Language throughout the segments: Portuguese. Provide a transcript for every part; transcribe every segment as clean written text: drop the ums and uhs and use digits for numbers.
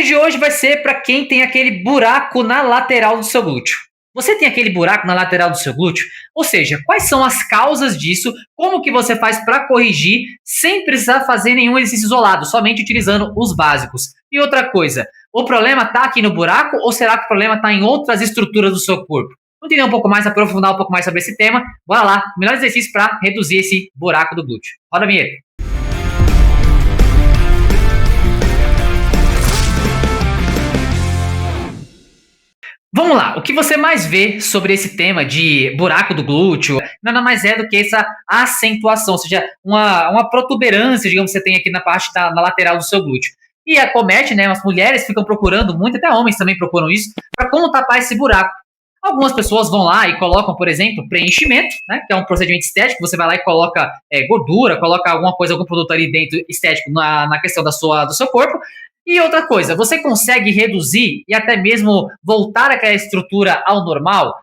vídeo de hoje vai ser para quem tem aquele buraco na lateral do seu glúteo. Você tem aquele buraco na lateral do seu glúteo? Ou seja, quais são as causas disso? Como que você faz para corrigir sem precisar fazer nenhum exercício isolado, somente utilizando os básicos? E outra coisa, o problema está aqui no buraco ou será que o problema está em outras estruturas do seu corpo? Vamos entender um pouco mais, aprofundar um pouco mais sobre esse tema. Bora lá, melhor exercício para reduzir esse buraco do glúteo. Roda a vinheta. Vamos lá, o que você mais vê sobre esse tema de buraco do glúteo nada mais é do que essa acentuação, ou seja, uma protuberância, digamos, que você tem aqui na parte na lateral do seu glúteo. E acomete, né, as mulheres ficam procurando muito, até homens também procuram isso, para como tapar esse buraco. Algumas pessoas vão lá e colocam, por exemplo, preenchimento, né, que é um procedimento estético, você vai lá e coloca gordura, coloca alguma coisa, algum produto ali dentro estético na questão do seu corpo. E outra coisa, você consegue reduzir e até mesmo voltar aquela estrutura ao normal?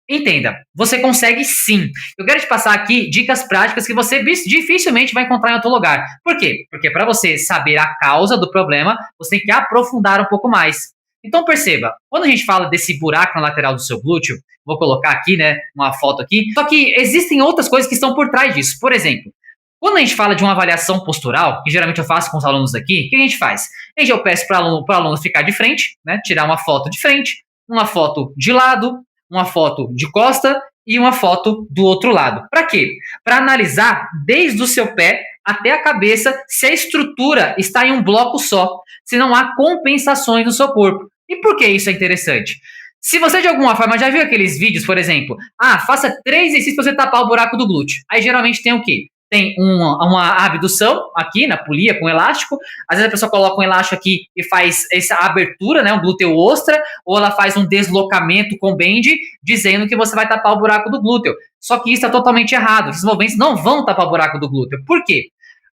Entenda, você consegue sim. Eu quero te passar aqui dicas práticas que você dificilmente vai encontrar em outro lugar. Por quê? Porque para você saber a causa do problema, você tem que aprofundar um pouco mais. Então perceba, quando a gente fala desse buraco na lateral do seu glúteo, vou colocar aqui, né, uma foto aqui, só que existem outras coisas que estão por trás disso. Por exemplo, quando a gente fala de uma avaliação postural, que geralmente eu faço com os alunos aqui, o que a gente faz? Eu peço para o aluno ficar de frente, né, tirar uma foto de frente, uma foto de lado, uma foto de costa e uma foto do outro lado. Para quê? Para analisar desde o seu pé até a cabeça se a estrutura está em um bloco só, se não há compensações no seu corpo. E por que isso é interessante? Se você de alguma forma já viu aqueles vídeos, por exemplo, faça 3 exercícios para você tapar o buraco do glúteo. Aí geralmente tem o quê? Tem uma abdução aqui na polia com elástico. Às vezes a pessoa coloca um elástico aqui e faz essa abertura, né, um glúteo ostra, ou ela faz um deslocamento com band, dizendo que você vai tapar o buraco do glúteo. Só que isso é totalmente errado. Esses movimentos não vão tapar o buraco do glúteo. Por quê?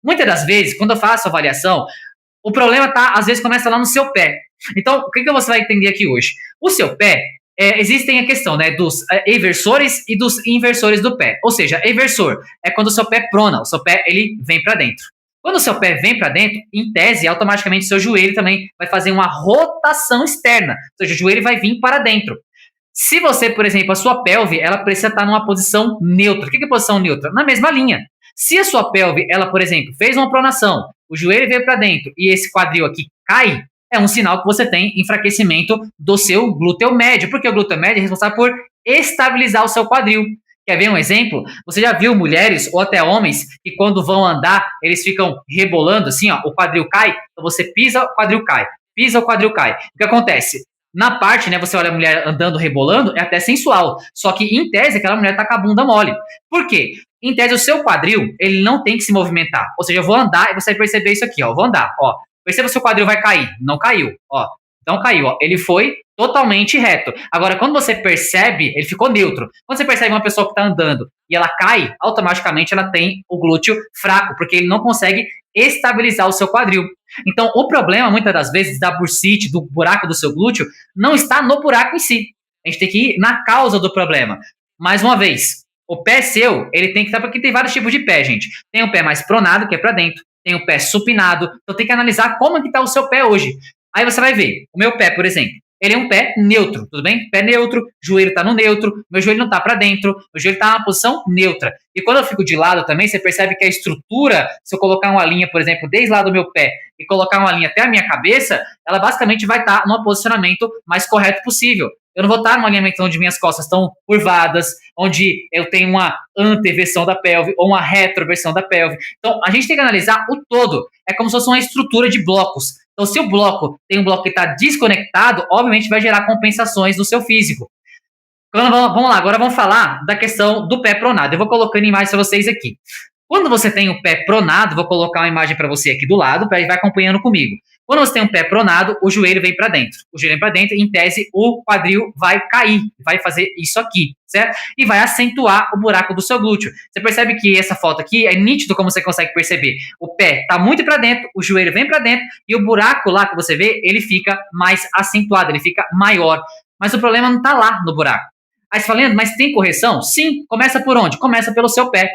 Muitas das vezes, quando eu faço a avaliação, o problema às vezes começa lá no seu pé. Então, o que você vai entender aqui hoje? O seu pé, existem a questão, né, dos eversores e dos inversores do pé. Ou seja, eversor é quando o seu pé prona, o seu pé ele vem para dentro. Quando o seu pé vem para dentro, em tese, automaticamente o seu joelho também vai fazer uma rotação externa. Ou seja, o joelho vai vir para dentro. Se você, por exemplo, a sua pelve, ela precisa estar numa posição neutra. O que é posição neutra? Na mesma linha. Se a sua pelve, ela, por exemplo, fez uma pronação, o joelho veio para dentro e esse quadril aqui cai, é um sinal que você tem enfraquecimento do seu glúteo médio, porque o glúteo médio é responsável por estabilizar o seu quadril. Quer ver um exemplo? Você já viu mulheres ou até homens que quando vão andar, eles ficam rebolando assim, ó, o quadril cai, então você pisa, o quadril cai, pisa, o quadril cai. O que acontece? Na parte, né, você olha a mulher andando, rebolando, é até sensual, só que em tese aquela mulher tá com a bunda mole. Por quê? Em tese o seu quadril, ele não tem que se movimentar, ou seja, eu vou andar e você vai perceber isso aqui, ó, eu vou andar, ó. Perceba se o quadril vai cair. Não caiu, ó. Não caiu, ó. Ele foi totalmente reto. Agora, quando você percebe, ele ficou neutro. Quando você percebe uma pessoa que está andando e ela cai, automaticamente ela tem o glúteo fraco, porque ele não consegue estabilizar o seu quadril. Então, o problema, muitas das vezes, da bursite, do buraco do seu glúteo, não está no buraco em si. A gente tem que ir na causa do problema. Mais uma vez, o pé seu, ele tem que estar, porque tem vários tipos de pé, gente. Tem um pé mais pronado, que é para dentro. Tem o pé supinado, então tem que analisar como é que está o seu pé hoje. Aí você vai ver, o meu pé, por exemplo, ele é um pé neutro, tudo bem? Pé neutro, joelho está no neutro, meu joelho não está para dentro, meu joelho está na posição neutra. E quando eu fico de lado também, você percebe que a estrutura, se eu colocar uma linha, por exemplo, desde lá do meu pé e colocar uma linha até a minha cabeça, ela basicamente vai estar num posicionamento mais correto possível. Eu não vou estar num alinhamento onde minhas costas estão curvadas, onde eu tenho uma anteversão da pelve ou uma retroversão da pelve. Então, a gente tem que analisar o todo. É como se fosse uma estrutura de blocos. Então, se o bloco tem um bloco que está desconectado, obviamente vai gerar compensações no seu físico. Vamos lá, agora vamos falar da questão do pé pronado. Eu vou colocando imagens para vocês aqui. Quando você tem o pé pronado, vou colocar uma imagem para você aqui do lado, para vai acompanhando comigo. Quando você tem um pé pronado, o joelho vem para dentro. O joelho vem para dentro, em tese, o quadril vai cair, vai fazer isso aqui, certo? E vai acentuar o buraco do seu glúteo. Você percebe que essa foto aqui é nítido como você consegue perceber. O pé está muito para dentro, o joelho vem para dentro e o buraco lá que você vê, ele fica mais acentuado, ele fica maior. Mas o problema não está lá no buraco. Aí você fala, mas tem correção? Sim. Começa por onde? Começa pelo seu pé.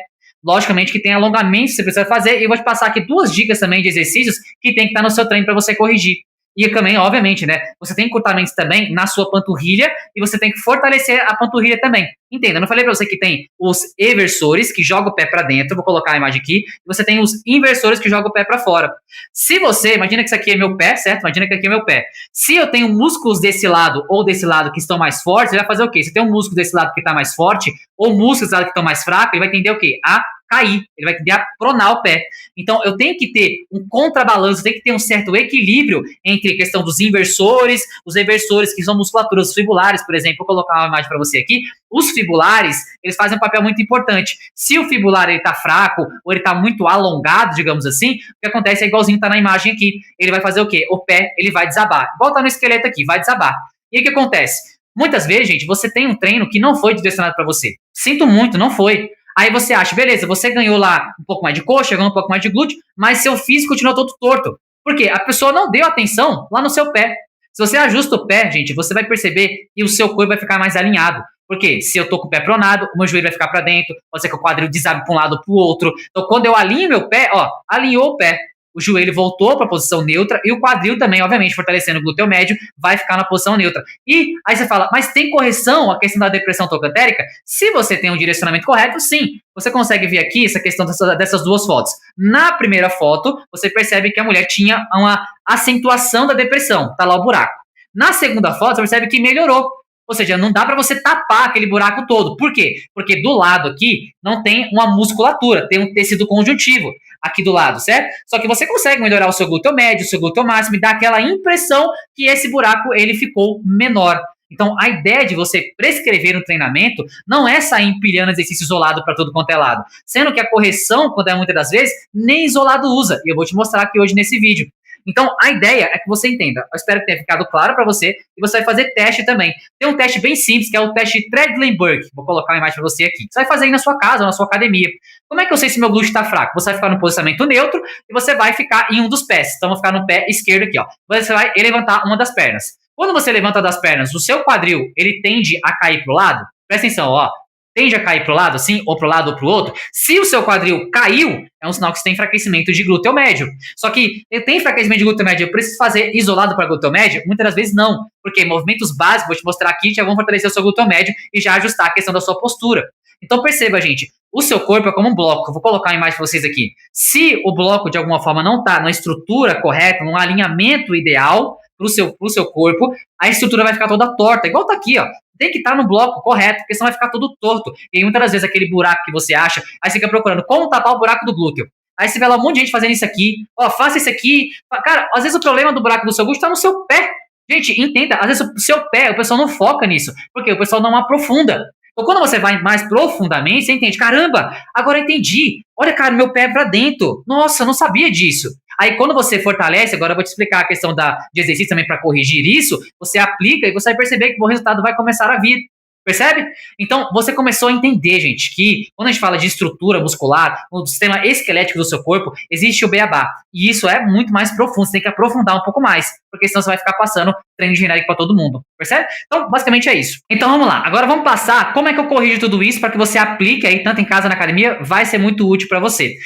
Logicamente que tem alongamentos que você precisa fazer e eu vou te passar aqui 2 dicas também de exercícios que tem que estar no seu treino para você corrigir. E também, obviamente, né, você tem encurtamentos também na sua panturrilha e você tem que fortalecer a panturrilha também. Entenda, eu não falei para você que tem os eversores, que jogam o pé para dentro, vou colocar a imagem aqui, e você tem os inversores, que jogam o pé para fora. Se você, imagina que isso aqui é meu pé, certo? Imagina que aqui é meu pé. Se eu tenho músculos desse lado ou desse lado que estão mais fortes, você vai fazer o quê? Se tem um músculo desse lado que está mais forte, ou músculos desse lado que estão mais fracos, ele vai tender o quê? A cair, ele vai tender a pronar o pé. Então, eu tenho que ter um contrabalanço, tem que ter um certo equilíbrio entre a questão dos inversores, os eversores, que são musculaturas fibulares, por exemplo, vou colocar uma imagem para você aqui. Os fibulares, eles fazem um papel muito importante. Se o fibular ele tá fraco ou ele tá muito alongado, digamos assim, o que acontece é igualzinho tá na imagem aqui. Ele vai fazer o quê? O pé, ele vai desabar. Igual tá no esqueleto aqui, vai desabar. E aí o que acontece? Muitas vezes, gente, você tem um treino que não foi direcionado para você. Sinto muito, não foi. Aí você acha, beleza, você ganhou lá um pouco mais de coxa, ganhou um pouco mais de glúteo, mas seu físico continuou todo torto. Por quê? A pessoa não deu atenção lá no seu pé. Se você ajusta o pé, gente, você vai perceber que o seu corpo vai ficar mais alinhado. Porque se eu tô com o pé pronado, o meu joelho vai ficar para dentro, pode ser que o quadril desabe para um lado ou para o outro. Então, quando eu alinho meu pé, ó, alinhou o pé, o joelho voltou para a posição neutra e o quadril também, obviamente, fortalecendo o glúteo médio, vai ficar na posição neutra. E aí você fala, mas tem correção a questão da depressão trocantérica? Se você tem um direcionamento correto, sim. Você consegue ver aqui essa questão dessas duas fotos. Na primeira foto, você percebe que a mulher tinha uma acentuação da depressão, tá lá o buraco. Na segunda foto, você percebe que melhorou. Ou seja, não dá para você tapar aquele buraco todo. Por quê? Porque do lado aqui não tem uma musculatura, tem um tecido conjuntivo aqui do lado, certo? Só que você consegue melhorar o seu glúteo médio, o seu glúteo máximo e dar aquela impressão que esse buraco ele ficou menor. Então, a ideia de você prescrever um treinamento não é sair empilhando exercício isolado para todo quanto é lado. Sendo que a correção, quando é muitas das vezes, nem isolado usa. E eu vou te mostrar aqui hoje nesse vídeo. Então, a ideia é que você entenda. Eu espero que tenha ficado claro para você. E você vai fazer teste também. Tem um teste bem simples, que é o teste Treadlenburg. Vou colocar uma imagem para você aqui. Você vai fazer aí na sua casa ou na sua academia. Como é que eu sei se meu glúteo está fraco? Você vai ficar no posicionamento neutro e você vai ficar em um dos pés. Então, eu vou ficar no pé esquerdo aqui, ó. Você vai levantar uma das pernas. Quando você levanta das pernas, o seu quadril, ele tende a cair para o lado. Presta atenção, ó. Tende a cair para o lado, assim, ou para o lado ou para o outro. Se o seu quadril caiu, é um sinal que você tem enfraquecimento de glúteo médio. Só que ele tem enfraquecimento de glúteo médio, eu preciso fazer isolado para glúteo médio? Muitas das vezes não. Porque movimentos básicos, vou te mostrar aqui, já vão fortalecer o seu glúteo médio e já ajustar a questão da sua postura. Então perceba, gente, o seu corpo é como um bloco. Eu vou colocar uma imagem para vocês aqui. Se o bloco, de alguma forma, não está na estrutura correta, num alinhamento ideal pro seu corpo, a estrutura vai ficar toda torta. Igual tá aqui, ó. Tem que estar no bloco correto, porque senão vai ficar todo torto. E muitas das vezes aquele buraco que você acha, aí você fica procurando como tapar o buraco do glúteo. Aí você vê lá um monte de gente fazendo isso aqui. Ó, faça isso aqui. Cara, às vezes o problema do buraco do seu glúteo está no seu pé. Gente, entenda, às vezes o seu pé, o pessoal não foca nisso, porque o pessoal não aprofunda. Então, quando você vai mais profundamente, você entende, caramba, agora eu entendi. Olha, cara, meu pé é pra dentro. Nossa, eu não sabia disso. Aí, quando você fortalece, agora eu vou te explicar a questão de exercício também para corrigir isso, você aplica e você vai perceber que o resultado vai começar a vir. Percebe? Então, você começou a entender, gente, que quando a gente fala de estrutura muscular, no sistema esquelético do seu corpo, existe o beabá. E isso é muito mais profundo, você tem que aprofundar um pouco mais, porque senão você vai ficar passando treino genérico para todo mundo. Percebe? Então, basicamente é isso. Então, vamos lá. Agora vamos passar como é que eu corrijo tudo isso para que você aplique aí, tanto em casa na academia, vai ser muito útil para você.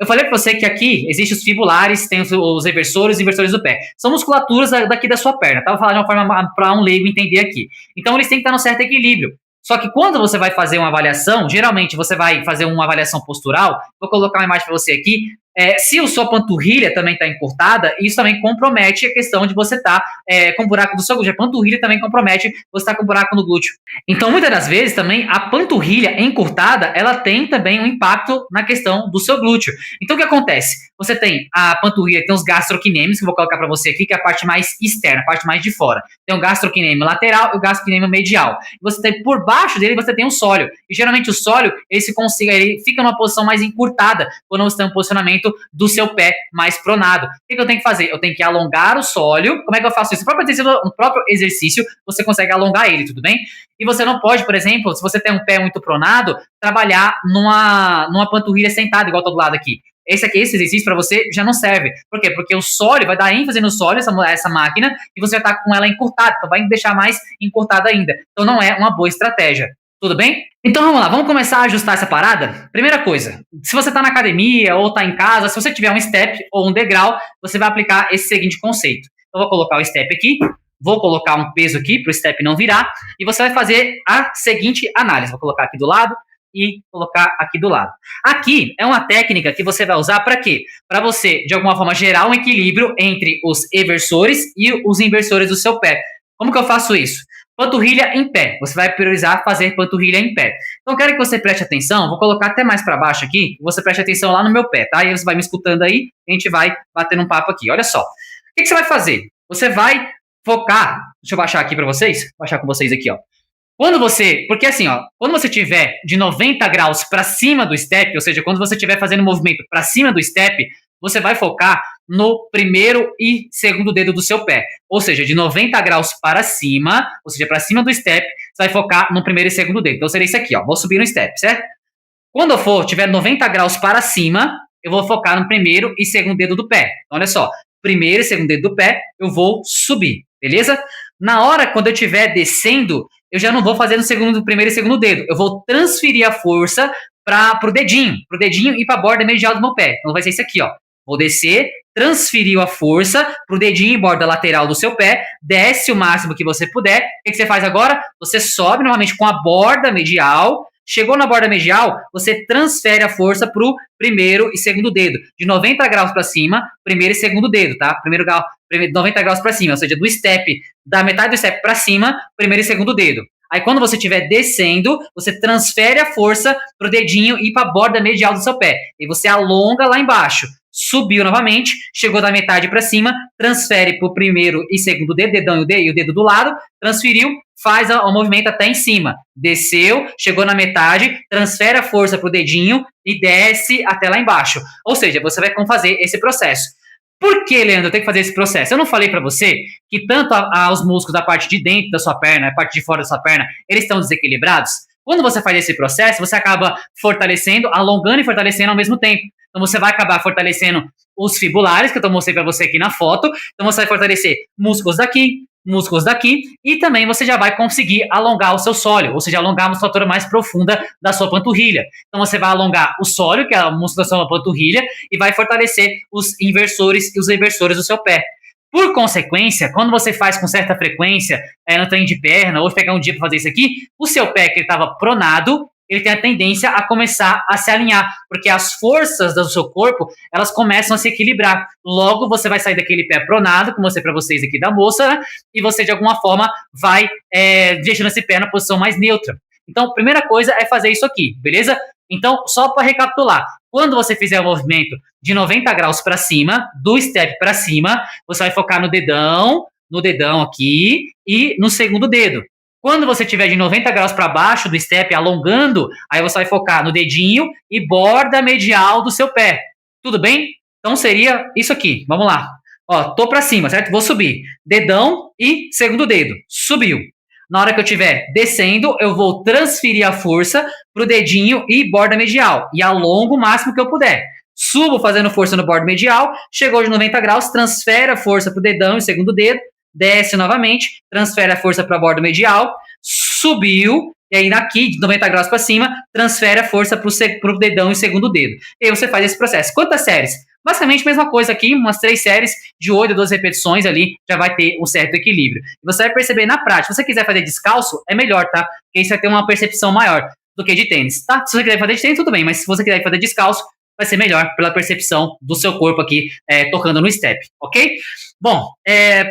Eu falei para você que aqui existem os fibulares, tem os eversores e inversores do pé. São musculaturas daqui da sua perna, tá? Vou falar de uma forma para um leigo entender aqui. Então, eles têm que estar no certo equilíbrio. Só que quando você vai fazer uma avaliação, geralmente você vai fazer uma avaliação postural, vou colocar uma imagem para você aqui, se a sua panturrilha também está encurtada, isso também compromete a questão de você estar com buraco do seu glúteo. A panturrilha também compromete você estar com buraco no glúteo. Então, muitas das vezes também a panturrilha encurtada, ela tem também um impacto na questão do seu glúteo. Então, o que acontece? Você tem a panturrilha, tem os gastrocnêmios, que eu vou colocar para você aqui, que é a parte mais externa, a parte mais de fora. Tem o gastrocnêmio lateral e o gastrocnêmio medial. Você tem por baixo dele, você tem um sólio. E geralmente o sólio, ele fica numa posição mais encurtada quando você tem um posicionamento do seu pé mais pronado. O que eu tenho que fazer? Eu tenho que alongar o sólio. Como é que eu faço isso? No próprio exercício, você consegue alongar ele, tudo bem? E você não pode, por exemplo, se você tem um pé muito pronado, trabalhar numa panturrilha sentada, igual todo lado aqui. Esse exercício para você já não serve. Por quê? Porque o sólio vai dar ênfase no sólio, essa máquina, e você vai estar com ela encurtada, então vai deixar mais encurtada ainda. Então não é uma boa estratégia. Tudo bem? Então vamos lá, vamos começar a ajustar essa parada? Primeira coisa, se você está na academia ou está em casa, se você tiver um step ou um degrau, você vai aplicar esse seguinte conceito. Então, vou colocar o step aqui, vou colocar um peso aqui para o step não virar, e você vai fazer a seguinte análise. Vou colocar aqui do lado e colocar aqui do lado. Aqui é uma técnica que você vai usar para quê? Para você, de alguma forma, gerar um equilíbrio entre os eversores e os inversores do seu pé. Como que eu faço isso? Panturrilha em pé. Você vai priorizar fazer panturrilha em pé. Então, eu quero que você preste atenção. Vou colocar até mais para baixo aqui. Você preste atenção lá no meu pé, tá? E aí você vai me escutando aí. A gente vai batendo um papo aqui. Olha só. O que você vai fazer? Você vai focar. Deixa eu baixar aqui para vocês. Vou baixar com vocês aqui, ó. Porque assim, ó, quando você tiver de 90 graus para cima do step, ou seja, quando você estiver fazendo movimento para cima do step, você vai focar no primeiro e segundo dedo do seu pé. Ou seja, de 90 graus para cima, ou seja, para cima do step, você vai focar no primeiro e segundo dedo. Então seria isso aqui, ó. Vou subir no step, certo? Quando eu tiver 90 graus para cima, eu vou focar no primeiro e segundo dedo do pé. Então, olha só, primeiro e segundo dedo do pé, eu vou subir, beleza? Na hora, quando eu estiver descendo, eu já não vou fazer no primeiro e segundo dedo. Eu vou transferir a força pro dedinho e para a borda medial do meu pé. Então vai ser isso aqui, ó. Vou descer, transferiu a força pro dedinho e borda lateral do seu pé, desce o máximo que você puder. O que você faz agora? Você sobe novamente com a borda medial. Chegou na borda medial, você transfere a força pro primeiro e segundo dedo. De 90 graus para cima, primeiro e segundo dedo, tá? 90 graus para cima, ou seja, da metade do step para cima, primeiro e segundo dedo. Aí quando você estiver descendo, você transfere a força pro dedinho e para a borda medial do seu pé. E você alonga lá embaixo. Subiu novamente, chegou da metade para cima, transfere para o primeiro e segundo dedo, dedão e o dedo do lado, transferiu, faz o movimento até em cima. Desceu, chegou na metade, transfere a força para o dedinho e desce até lá embaixo. Ou seja, você vai fazer esse processo. Por que, Leandro, eu tenho que fazer esse processo? Eu não falei para você que tanto os músculos da parte de dentro da sua perna, a parte de fora da sua perna, eles estão desequilibrados? Quando você faz esse processo, você acaba fortalecendo, alongando e fortalecendo ao mesmo tempo. Então, você vai acabar fortalecendo os fibulares, que eu mostrei para você aqui na foto. Então, você vai fortalecer músculos daqui, e também você já vai conseguir alongar o seu sólio, ou seja, alongar a musculatura mais profunda da sua panturrilha. Então, você vai alongar o sólio, que é a musculação da panturrilha, e vai fortalecer os inversores e os reversores do seu pé. Por consequência, quando você faz com certa frequência no treino de perna, ou pegar um dia para fazer isso aqui, o seu pé que ele estava pronado, ele tem a tendência a começar a se alinhar, porque as forças do seu corpo, elas começam a se equilibrar. Logo, você vai sair daquele pé pronado, como eu mostrei para vocês aqui da moça, né? E você, de alguma forma, vai deixando esse pé na posição mais neutra. Então, a primeira coisa é fazer isso aqui, beleza? Então, só para recapitular, quando você fizer o movimento de 90 graus para cima, do step para cima, você vai focar no dedão aqui e no segundo dedo. Quando você tiver de 90 graus para baixo do step, alongando, aí você vai focar no dedinho e borda medial do seu pé. Tudo bem? Então seria isso aqui. Vamos lá. Ó, tô para cima, certo? Vou subir. Dedão e segundo dedo. Subiu. Na hora que eu estiver descendo, eu vou transferir a força pro dedinho e borda medial. E alongo o máximo que eu puder. Subo fazendo força no borda medial. Chegou de 90 graus, transfere a força pro dedão e segundo dedo. Desce novamente, transfere a força para a borda medial, subiu, e aí daqui, de 90 graus para cima, transfere a força para o dedão e segundo dedo. E aí você faz esse processo. Quantas séries? Basicamente a mesma coisa aqui, umas 3 séries de 8 a 12 repetições ali, já vai ter um certo equilíbrio. E você vai perceber na prática, se você quiser fazer descalço, é melhor, tá? Porque aí você vai ter uma percepção maior do que de tênis, tá? Se você quiser fazer de tênis, tudo bem, mas se você quiser fazer descalço, vai ser melhor pela percepção do seu corpo aqui tocando no step, ok? Bom,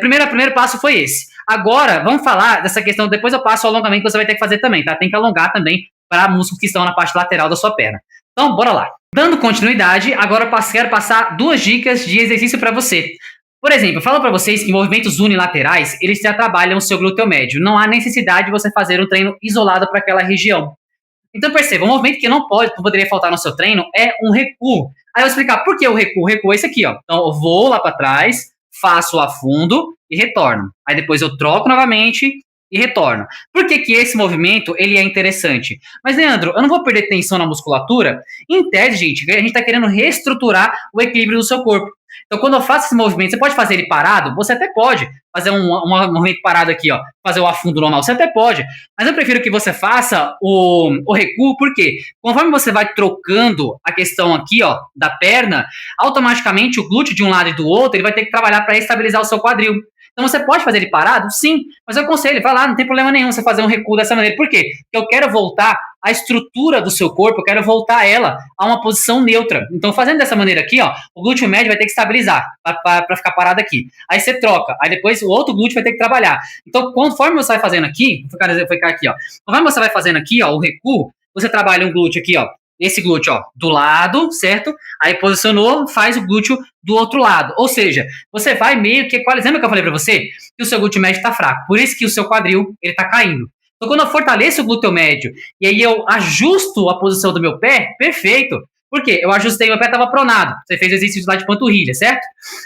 primeiro passo foi esse. Agora, vamos falar dessa questão, depois eu passo o alongamento que você vai ter que fazer também, tá? Tem que alongar também para músculos que estão na parte lateral da sua perna. Então, bora lá. Dando continuidade, agora eu quero passar 2 dicas de exercício para você. Por exemplo, eu falo para vocês que movimentos unilaterais, eles já trabalham o seu glúteo médio. Não há necessidade de você fazer um treino isolado para aquela região. Então, perceba, um movimento que não poderia faltar no seu treino é um recuo. Aí eu vou explicar por que o recuo. O recuo é esse aqui, ó. Então, eu vou lá para trás, faço o afundo e retorno. Aí depois eu troco novamente e retorno. Por que esse movimento ele é interessante? Mas, Leandro, eu não vou perder tensão na musculatura? Em tese, gente, a gente está querendo reestruturar o equilíbrio do seu corpo. Então, quando eu faço esse movimento, você pode fazer ele parado? Você até pode fazer um movimento parado aqui, ó, fazer o afundo normal, você até pode. Mas eu prefiro que você faça o recuo, porque conforme você vai trocando a questão aqui, ó, da perna, automaticamente o glúteo de um lado e do outro, ele vai ter que trabalhar para estabilizar o seu quadril. Então você pode fazer ele parado? Sim, mas eu aconselho, vai lá, não tem problema nenhum você fazer um recuo dessa maneira. Por quê? Porque eu quero voltar a estrutura do seu corpo, eu quero voltar ela a uma posição neutra. Então, fazendo dessa maneira aqui, ó, o glúteo médio vai ter que estabilizar para ficar parado aqui. Aí você troca, aí depois o outro glúteo vai ter que trabalhar. Então, conforme você vai fazendo aqui, vou ficar aqui, ó. Conforme você vai fazendo aqui, ó, o recuo, você trabalha um glúteo aqui, ó. Esse glúteo, ó, do lado, certo? Aí posicionou, faz o glúteo do outro lado. Ou seja, você vai meio que equalizando. Lembra que eu falei pra você? Que o seu glúteo médio tá fraco. Por isso que o seu quadril, ele tá caindo. Então, quando eu fortaleço o glúteo médio e aí eu ajusto a posição do meu pé, perfeito. Por quê? Eu ajustei, meu pé estava pronado. Você fez o exercício lá de panturrilha, certo?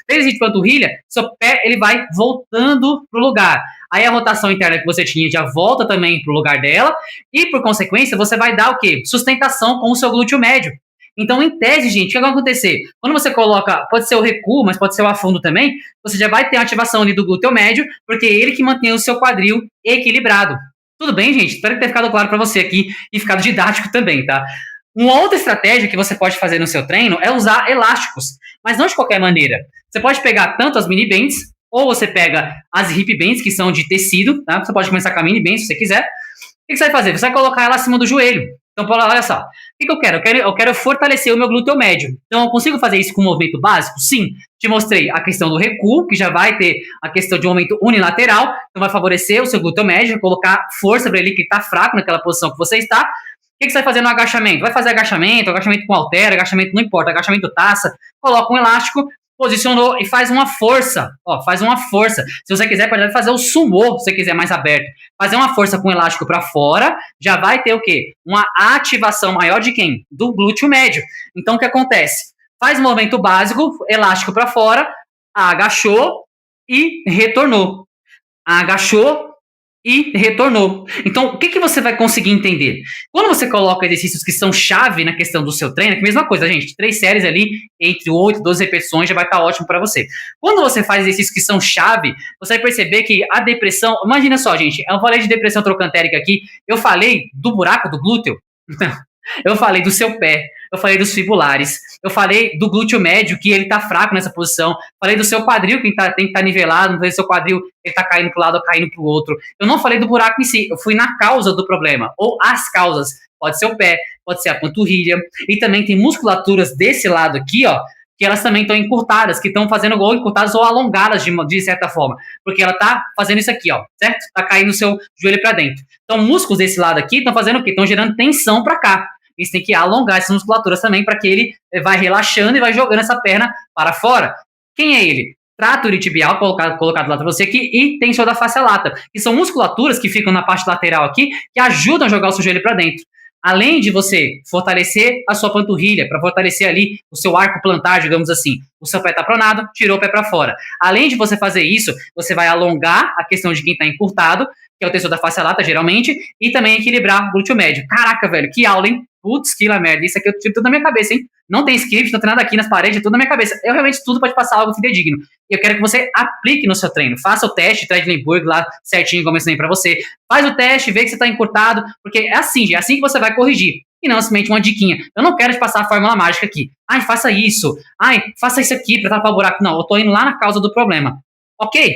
Fez o exercício de panturrilha, seu pé ele vai voltando pro lugar. Aí a rotação interna que você tinha já volta também pro lugar dela e, por consequência, você vai dar o quê? Sustentação com o seu glúteo médio. Então, em tese, gente, o que vai acontecer? Quando você coloca, pode ser o recuo, mas pode ser o afundo também, você já vai ter a ativação ali do glúteo médio, porque é ele que mantém o seu quadril equilibrado. Tudo bem, gente? Espero ter ficado claro para você aqui e ficado didático também, tá? Uma outra estratégia que você pode fazer no seu treino é usar elásticos, mas não de qualquer maneira. Você pode pegar tanto as mini bands, ou você pega as hip bands, que são de tecido, tá? Você pode começar com a mini band, se você quiser. O que você vai fazer? Você vai colocar ela acima do joelho. Então, olha só. O que eu quero? Eu quero fortalecer o meu glúteo médio. Então, eu consigo fazer isso com um movimento básico? Sim. Te mostrei a questão do recuo, que já vai ter a questão de um movimento unilateral. Então, vai favorecer o seu glúteo médio, vai colocar força para ele que está fraco naquela posição que você está. O que você vai fazer no agachamento? Vai fazer agachamento com halter, agachamento não importa, agachamento taça. Coloca um elástico, posicionou e faz uma força. Ó, faz uma força. Se você quiser, pode fazer o sumô, se você quiser mais aberto. Fazer uma força com o elástico para fora, já vai ter o quê? Uma ativação maior de quem? Do glúteo médio. Então, o que acontece? Faz um movimento básico, elástico para fora, agachou e retornou. Agachou e retornou. Então, o que você vai conseguir entender? Quando você coloca exercícios que são chave na questão do seu treino, é a mesma coisa, gente, 3 séries ali, entre 8 e 12 repetições, já vai estar ótimo para você. Quando você faz exercícios que são chave, você vai perceber que a depressão, imagina só, gente, eu falei de depressão trocantérica aqui, eu falei do buraco do glúteo, eu falei do seu pé, eu falei dos fibulares, eu falei do glúteo médio, que ele tá fraco nessa posição, falei do seu quadril, que tem que estar nivelado, não sei se seu quadril ele tá caindo para um lado ou caindo para o outro. Eu não falei do buraco em si, eu fui na causa do problema, ou as causas. Pode ser o pé, pode ser a panturrilha, e também tem musculaturas desse lado aqui, ó, que elas também estão encurtadas, que estão fazendo ou encurtadas ou alongadas de certa forma, porque ela tá fazendo isso aqui, ó, certo? Tá caindo o seu joelho para dentro. Então, músculos desse lado aqui estão fazendo o quê? Estão gerando tensão para cá. Eles têm que alongar essas musculaturas também para que ele vai relaxando e vai jogando essa perna para fora. Quem é ele? Trato iliotibial, colocado lá para você aqui, e tensor da face lata, que são musculaturas que ficam na parte lateral aqui, que ajudam a jogar o seu joelho para dentro. Além de você fortalecer a sua panturrilha, para fortalecer ali o seu arco plantar, digamos assim. O seu pé está pronado, tirou o pé para fora. Além de você fazer isso, você vai alongar a questão de quem está encurtado, que é o tensor da face lata, geralmente, e também equilibrar o glúteo médio. Caraca, velho, que aula, hein? Putz, que la merda. Isso aqui eu tiro tudo na minha cabeça, hein? Não tem script, não tem nada aqui nas paredes, é tudo na minha cabeça. Eu realmente tudo pode passar algo fidedigno. E eu quero que você aplique no seu treino. Faça o teste, Treidlenburg lá certinho, como eu ensinei pra você. Faz o teste, vê que você tá encurtado, porque é assim que você vai corrigir. E não simplesmente uma diquinha. Eu não quero te passar a fórmula mágica aqui. Ai, faça isso. Ai, faça isso aqui pra tapar o buraco. Não, eu tô indo lá na causa do problema. Ok?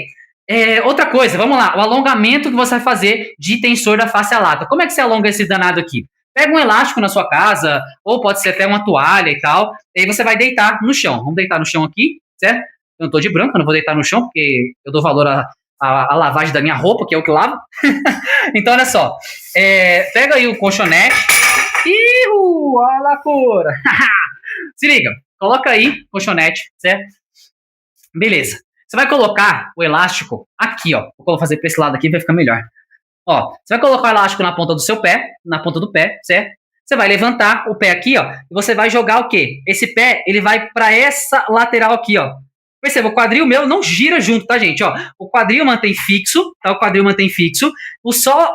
Outra coisa, vamos lá. O alongamento que você vai fazer de tensor da face lata. Como é que você alonga esse danado aqui? Pega um elástico na sua casa, ou pode ser até uma toalha e tal, e aí você vai deitar no chão. Vamos deitar no chão aqui, certo? Eu não tô de branco, eu não vou deitar no chão, porque eu dou valor à lavagem da minha roupa, que é o que lavo. Então, olha só. Pega aí o colchonete. Olha a cor! Se liga, coloca aí o colchonete, certo? Beleza. Você vai colocar o elástico aqui, ó. Vou fazer para esse lado aqui, vai ficar melhor. Ó, você vai colocar o elástico na ponta do seu pé, na ponta do pé, certo? Você vai levantar o pé aqui, ó, e você vai jogar o quê? Esse pé, ele vai para essa lateral aqui, ó. Perceba, o quadril meu não gira junto, tá, gente? Ó, o quadril mantém fixo, tá? O quadril mantém fixo.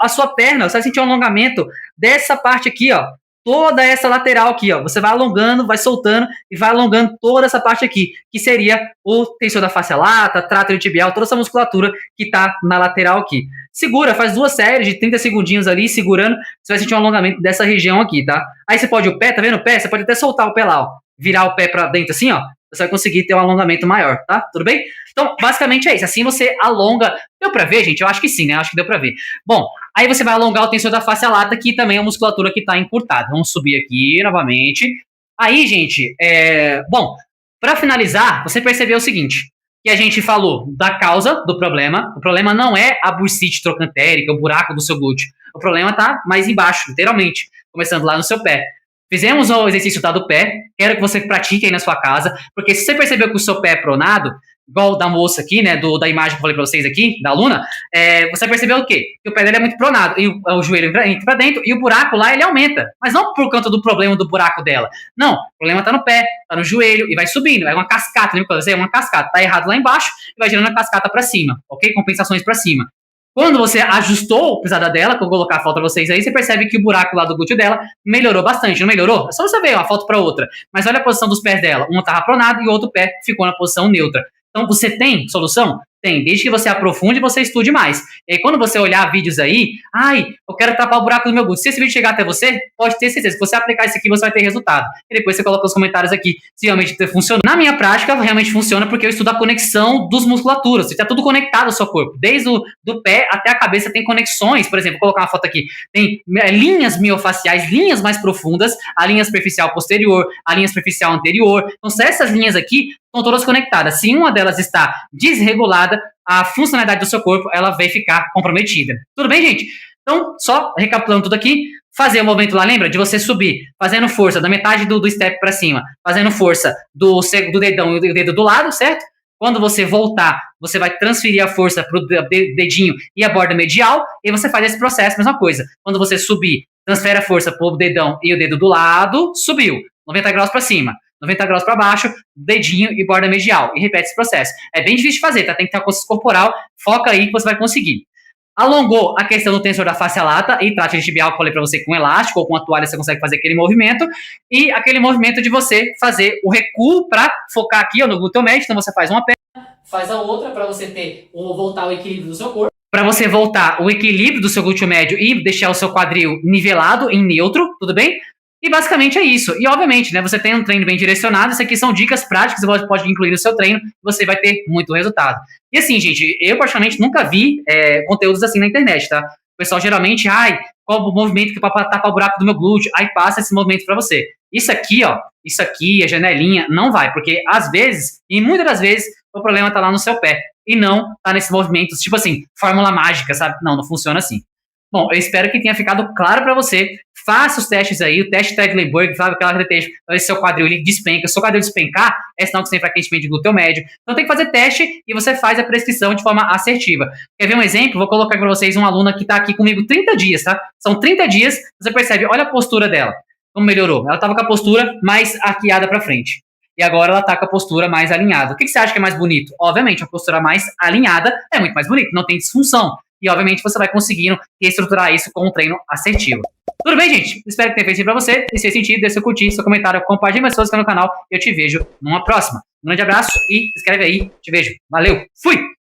A sua perna, você vai sentir um alongamento dessa parte aqui, ó. Toda essa lateral aqui, ó. Você vai alongando, vai soltando e vai alongando toda essa parte aqui, que seria o tensor da face lata, trato iliotibial, toda essa musculatura que tá na lateral aqui. Segura, faz 2 séries de 30 segundinhos ali, segurando, você vai sentir um alongamento dessa região aqui, tá? Aí você pode o pé, tá vendo o pé? Você pode até soltar o pé lá, ó. Virar o pé pra dentro assim, ó. você vai conseguir ter um alongamento maior, tá? Tudo bem? Então, basicamente é isso. Assim você alonga. Deu pra ver, gente? Eu acho que sim, né? Eu acho que deu pra ver. Bom, aí você vai alongar o tensor da face lata, que também é uma musculatura que tá encurtada. Vamos subir aqui novamente. Aí, gente, bom, pra finalizar, você percebeu o seguinte, que a gente falou da causa do problema. O problema não é a bursite trocantérica, o buraco do seu glúteo. O problema tá mais embaixo, literalmente, começando lá no seu pé. Fizemos o exercício tá do pé, quero que você pratique aí na sua casa, porque se você percebeu que o seu pé é pronado, igual da moça aqui, né, da imagem que eu falei pra vocês aqui, da aluna, você percebeu o quê? Que o pé dele é muito pronado, e o joelho entra pra dentro, e o buraco lá, ele aumenta. Mas não por conta do problema do buraco dela. Não, o problema tá no pé, tá no joelho, e vai subindo, é uma cascata, lembra que eu falei? É uma cascata, tá errado lá embaixo, e vai gerando a cascata pra cima, ok? Compensações pra cima. Quando você ajustou a pisada dela, que eu vou colocar a foto pra vocês aí, você percebe que o buraco lá do glúteo dela melhorou bastante, não melhorou? É só você ver uma foto para outra. Mas olha a posição dos pés dela. Um estava pronado e o outro pé ficou na posição neutra. Então, você tem solução? Tem, desde que você aprofunde e você estude mais. E aí, quando você olhar vídeos aí, eu quero tapar o buraco do meu glúteo. Se esse vídeo chegar até você, pode ter certeza. Se você aplicar isso aqui, você vai ter resultado. E depois você coloca nos comentários aqui se realmente funciona. Na minha prática, realmente funciona porque eu estudo a conexão dos musculaturas. Está tudo conectado ao seu corpo. Desde do pé até a cabeça tem conexões. Por exemplo, vou colocar uma foto aqui. Tem linhas miofaciais, linhas mais profundas, a linha superficial posterior, a linha superficial anterior. Então, se essas linhas aqui estão todas conectadas. Se uma delas está desregulada, a funcionalidade do seu corpo ela vai ficar comprometida. Tudo bem, gente? Então, só recapitulando tudo aqui, fazer o movimento lá, lembra? De você subir, fazendo força da metade do step para cima, fazendo força do dedão e do dedo do lado, certo? Quando você voltar, você vai transferir a força para o dedinho e a borda medial, e você faz esse processo, mesma coisa. Quando você subir, transfere a força para o dedão e o dedo do lado, subiu, 90 graus para cima. 90 graus para baixo, dedinho e borda medial. E repete esse processo. É bem difícil de fazer, tá? Tem que ter uma consciência corporal. Foca aí que você vai conseguir. Alongou a questão do tensor da face lata e tráfego tibial que eu falei para você com elástico ou com a toalha você consegue fazer aquele movimento. E aquele movimento de você fazer o recuo para focar aqui ó, no glúteo médio. Então você faz uma perna, faz a outra para você ter voltar ao equilíbrio do seu corpo. Para você voltar o equilíbrio do seu glúteo médio e deixar o seu quadril nivelado, em neutro, tudo bem? E basicamente é isso. E obviamente, né, você tem um treino bem direcionado, isso aqui são dicas práticas que você pode incluir no seu treino, você vai ter muito resultado. E assim, gente, eu particularmente nunca vi conteúdos assim na internet, tá? O pessoal geralmente, qual o movimento que para tapar o buraco do meu glúteo? Aí passa esse movimento para você. Isso aqui, ó, isso aqui, a janelinha, não vai, porque às vezes, e muitas das vezes, o problema tá lá no seu pé, e não tá nesses movimentos, tipo assim, fórmula mágica, sabe? Não funciona assim. Bom, eu espero que tenha ficado claro para você. Faça os testes aí, o teste Tegelenburg, sabe? Aquela característica, se seu quadril ele despenca. Se o seu quadril despencar, é sinal que você tem enfraquecimento de glúteo médio. Então tem que fazer teste e você faz a prescrição de forma assertiva. Quer ver um exemplo? Vou colocar para vocês uma aluna que está aqui comigo 30 dias, tá? São 30 dias, você percebe, olha a postura dela, como melhorou. Ela estava com a postura mais arqueada para frente. E agora ela está com a postura mais alinhada. O que você acha que é mais bonito? Obviamente, a postura mais alinhada é muito mais bonita, não tem disfunção. E, obviamente, você vai conseguindo reestruturar isso com um treino assertivo. Tudo bem, gente? Espero que tenha feito sentido pra você. Se fez sentido, deixa seu curtir, seu comentário, compartilhe mais coisas aqui no canal. E eu te vejo numa próxima. Um grande abraço e se inscreve aí. Te vejo. Valeu. Fui!